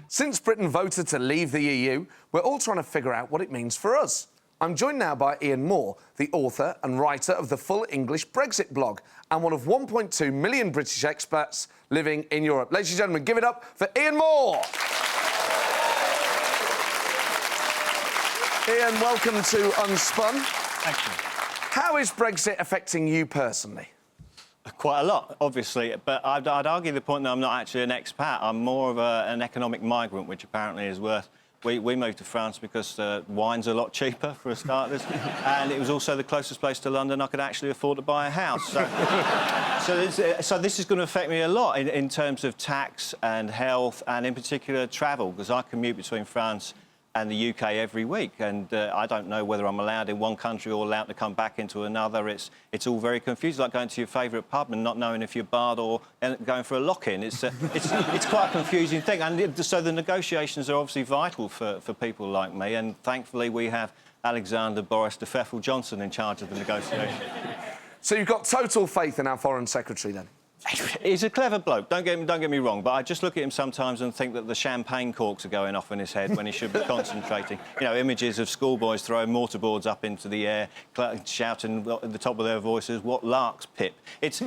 Since Britain voted to leave the EU, we're all trying to figure out what it means for us. I'm joined now by Ian Moore, the author and writer of the full English Brexit blog and one of 1.2 million British expats living in Europe. Ladies and gentlemen, give it up for Ian Moore. Ian, welcome to Unspun. Thank you. How is Brexit affecting you personally? Quite a lot, obviously, but I'd argue the point that I'm not actually an expat. I'm more of an economic migrant, which apparently is worth. We moved to France because wine's a lot cheaper, for starters, and it was also the closest place to London I could actually afford to buy a house. So this is going to affect me a lot in terms of tax and health, and in particular travel, because I commute between France and the UK every week, and I don't know whether I'm allowed in one country or allowed to come back into another. It's all very confusing, like going to your favourite pub and not knowing if you're barred or going for a lock-in. It's quite a confusing thing, and so the negotiations are obviously vital for people like me, and thankfully we have Alexander Boris de Pfeffel Johnson in charge of the negotiation. So you've got total faith in our Foreign Secretary, then? He's a clever bloke, don't get me wrong, but I just look at him sometimes and think that the champagne corks are going off in his head when he should be concentrating. You know, images of schoolboys throwing mortarboards up into the air, shouting at the top of their voices, "What larks, Pip?" It's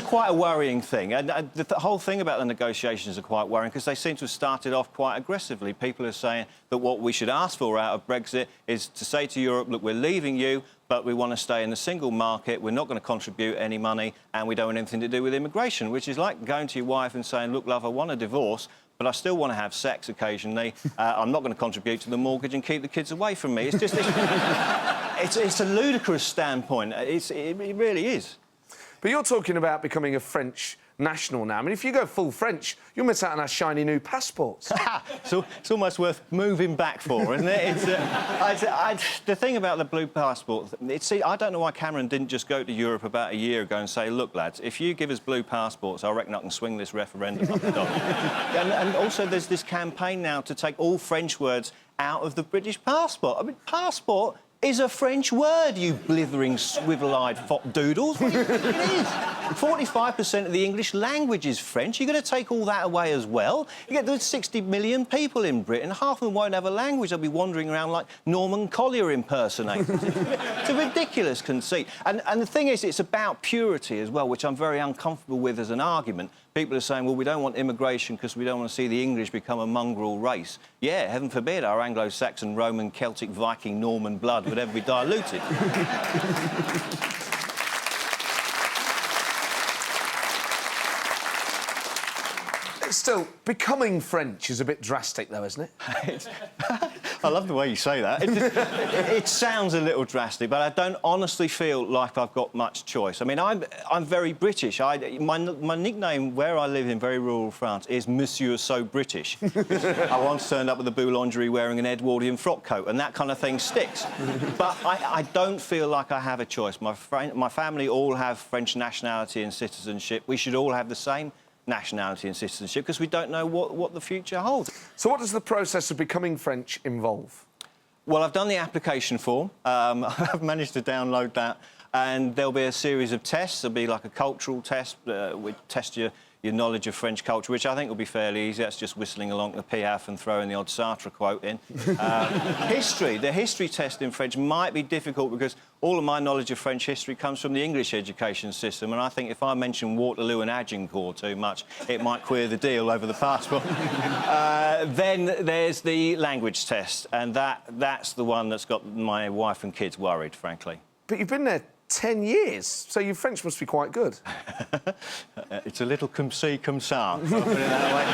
quite a worrying thing, and the whole thing about the negotiations are quite worrying because they seem to have started off quite aggressively. People are saying that what we should ask for out of Brexit is to say to Europe, look, we're leaving you, but we want to stay in the single market, we're not going to contribute any money, and we don't want anything to do with immigration, which is like going to your wife and saying, look, love, I want a divorce, but I still want to have sex occasionally. I'm not going to contribute to the mortgage and keep the kids away from me. It's just... it's a ludicrous standpoint. It really is. But you're talking about becoming a French national now. I mean, if you go full French, you'll miss out on our shiny new passports. So it's almost worth moving back for, isn't it? The thing about the blue passport, I don't know why Cameron didn't just go to Europe about a year ago and say, look, lads, if you give us blue passports, I reckon I can swing this referendum up the dog. And also there's this campaign now to take all French words out of the British passport. I mean, passport is a French word, you blithering, swivel-eyed fop doodles. It is. 45% of the English language is French. You're going to take all that away as well? There's 60 million people in Britain. Half of them won't have a language. They'll be wandering around like Norman Collier impersonators. It's a ridiculous conceit. And the thing is, it's about purity as well, which I'm very uncomfortable with as an argument. People are saying, well, we don't want immigration because we don't want to see the English become a mongrel race. Yeah, heaven forbid our Anglo-Saxon, Roman, Celtic, Viking, Norman blood would ever be diluted. Still, becoming French is a bit drastic, though, isn't it? I love the way you say that. It sounds a little drastic, but I don't honestly feel like I've got much choice. I mean, I'm very British. My nickname where I live in very rural France is Monsieur So British. I once turned up with a boulangerie wearing an Edwardian frock coat, and that kind of thing sticks. But I don't feel like I have a choice. My family all have French nationality and citizenship. We should all have the same nationality and citizenship because we don't know what the future holds. So what does the process of becoming French involve? Well, I've done the application form. I've managed to download that, and there'll be a series of tests. There'll be like a cultural test, which test your knowledge of French culture, which I think will be fairly easy. That's just whistling along the Piaf and throwing the odd Sartre quote in. The history test in French might be difficult because all of my knowledge of French history comes from the English education system, and I think if I mention Waterloo and Agincourt too much, it might queer the deal over the passport. Then there's the language test, and that's the one that's got my wife and kids worried, frankly. But you've been there 10 years, so your French must be quite good. It's a little comme ci, comme ça, I'll put it that way.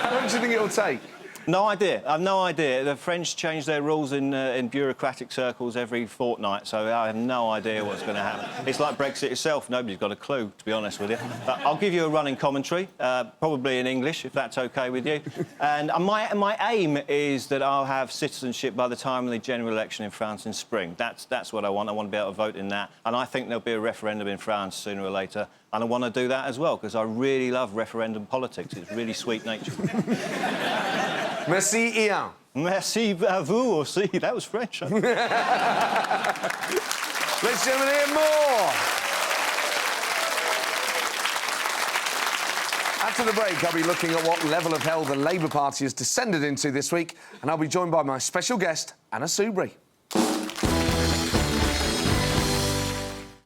How long do you think it'll take? No idea. I've no idea. The French change their rules in bureaucratic circles every fortnight, so I have no idea what's going to happen. It's like Brexit itself. Nobody's got a clue, to be honest with you. But I'll give you a running commentary, probably in English, if that's OK with you. And my aim is that I'll have citizenship by the time of the general election in France in spring. That's what I want. I want to be able to vote in that. And I think there'll be a referendum in France sooner or later. And I want to do that as well, because I really love referendum politics. It's really sweet-natured. Merci, Ian. Merci à vous aussi. That was French. Huh? Ladies and gentlemen, Ian Moore. After the break, I'll be looking at what level of hell the Labour Party has descended into this week, and I'll be joined by my special guest, Anna Soubry.